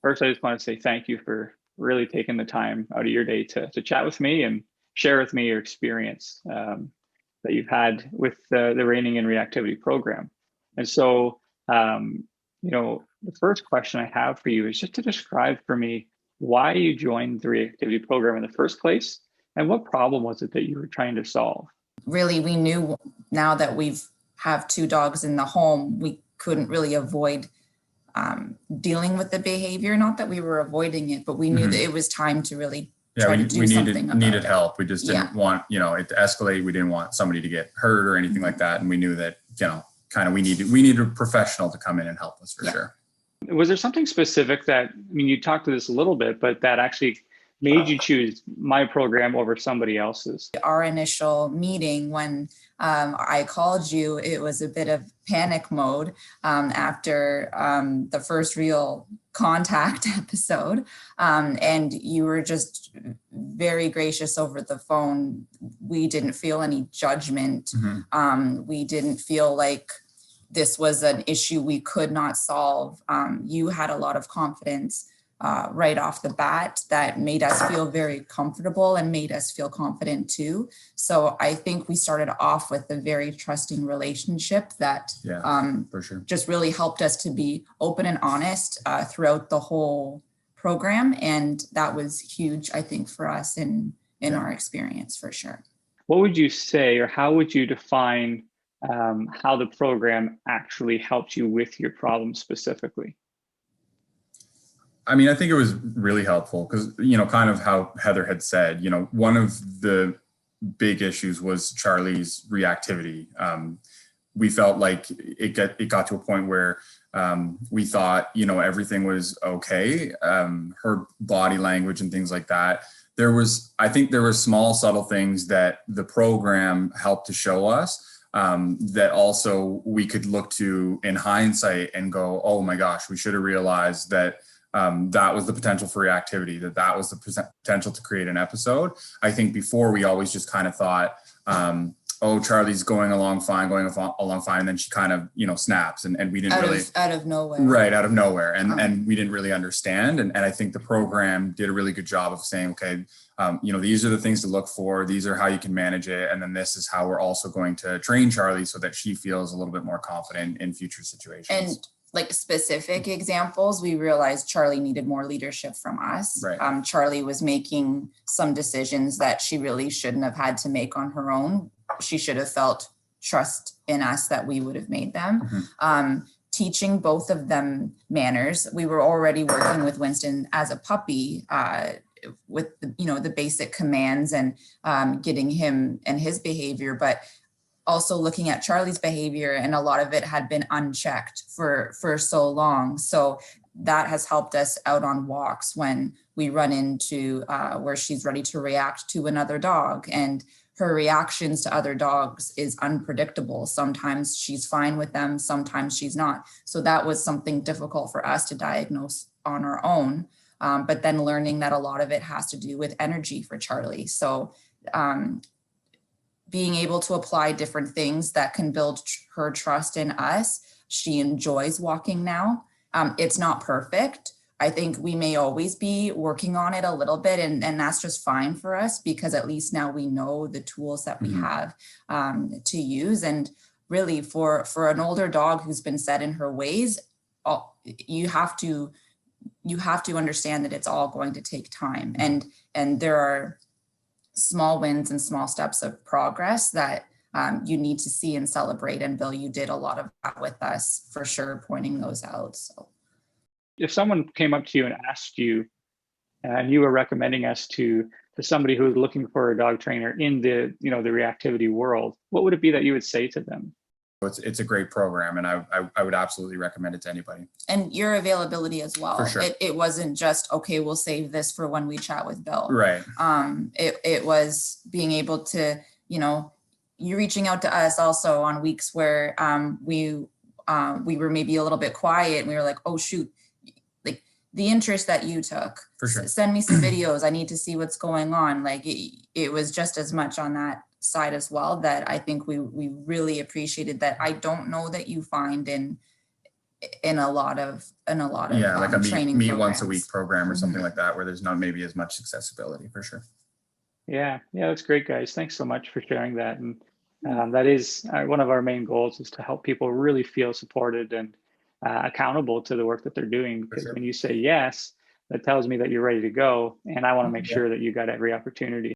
First, I just want to say thank you for really taking the time out of your day to chat with me and share with me your experience that you've had with the Reining in Reactivity program. And so, the first question I have for you is just to describe for me why you joined the Reactivity program in the first place, and what problem was it that you were trying to solve? Really, we knew now that have two dogs in the home, we couldn't really avoid dealing with the behavior. Not that we were avoiding it, but we knew that it was time to really try to do something about it. Needed help. We just didn't want, it to escalate. We didn't want somebody to get hurt or anything like that. And we knew that, we needed a professional to come in and help us for sure. Was there something specific that, you talked to this a little bit, but that actually made you choose my program over somebody else's? Our initial meeting, when I called you, it was a bit of panic mode after the first real contact episode. And you were just very gracious over the phone. We didn't feel any judgment. We didn't feel like this was an issue we could not solve. You had a lot of confidence right off the bat that made us feel very comfortable and made us feel confident too. So I think we started off with a very trusting relationship that for sure. just really helped us to be open and honest throughout the whole program. And that was huge, I think, for us in our experience, for sure. What would you say, or how would you define how the program actually helped you with your problem specifically? I think it was really helpful because, kind of how Heather had said, one of the big issues was Charlie's reactivity. We felt like it got to a point where we thought, everything was okay. Her body language and things like that. I think there were small, subtle things that the program helped to show us that also we could look to in hindsight and go, oh my gosh, we should have realized that that was the potential for reactivity, that was the potential to create an episode. I think before we always just kind of thought, oh, Charlie's going along fine. And then she kind of, snaps and we didn't out of nowhere. Right. Out of nowhere. And we didn't really understand. And I think the program did a really good job of saying, okay, these are the things to look for. These are how you can manage it. And then this is how we're also going to train Charlie so that she feels a little bit more confident in future situations. And like specific examples, we realized Charlie needed more leadership from us. Right. Charlie was making some decisions that she really shouldn't have had to make on her own. She should have felt trust in us that we would have made them. Teaching both of them manners. We were already working with Winston as a puppy with the basic commands and getting him and his behavior, but also looking at Charlie's behavior, and a lot of it had been unchecked for so long. So that has helped us out on walks when we run into where she's ready to react to another dog, and her reactions to other dogs is unpredictable. Sometimes she's fine with them, sometimes she's not. So that was something difficult for us to diagnose on our own. But then learning that a lot of it has to do with energy for Charlie. So being able to apply different things that can build her trust in us. She enjoys walking now. It's not perfect. I think we may always be working on it a little bit, and that's just fine for us because at least now we know the tools that we have to use. And really for an older dog who's been set in her ways, you have to understand that it's all going to take time. And there are small wins and small steps of progress that you need to see and celebrate. And Bill, you did a lot of that with us for sure, pointing those out. So if someone came up to you and asked you, and you were recommending us to somebody who was looking for a dog trainer in the the reactivity world, what would it be that you would say to them? It's a great program, and I would absolutely recommend it to anybody. And your availability as well. For sure. It wasn't just, okay, we'll save this for when we chat with Bill. Right. It was being able to, you reaching out to us also on weeks where we were maybe a little bit quiet and we were like, oh shoot, like the interest that you took. For sure. Send me some videos. I need to see what's going on. Like it was just as much on that side as well that I think we really appreciated that. I don't know that you find in in a lot of Yeah, like a training meet once a week programs. program or something like that, where there's not maybe as much accessibility, for sure. Yeah, that's great, guys. Thanks so much for sharing that. And that is one of our main goals, is to help people really feel supported and accountable to the work that they're doing. Because sure. when you say yes, that tells me that you're ready to go, and I want to make Yeah. sure that you got every opportunity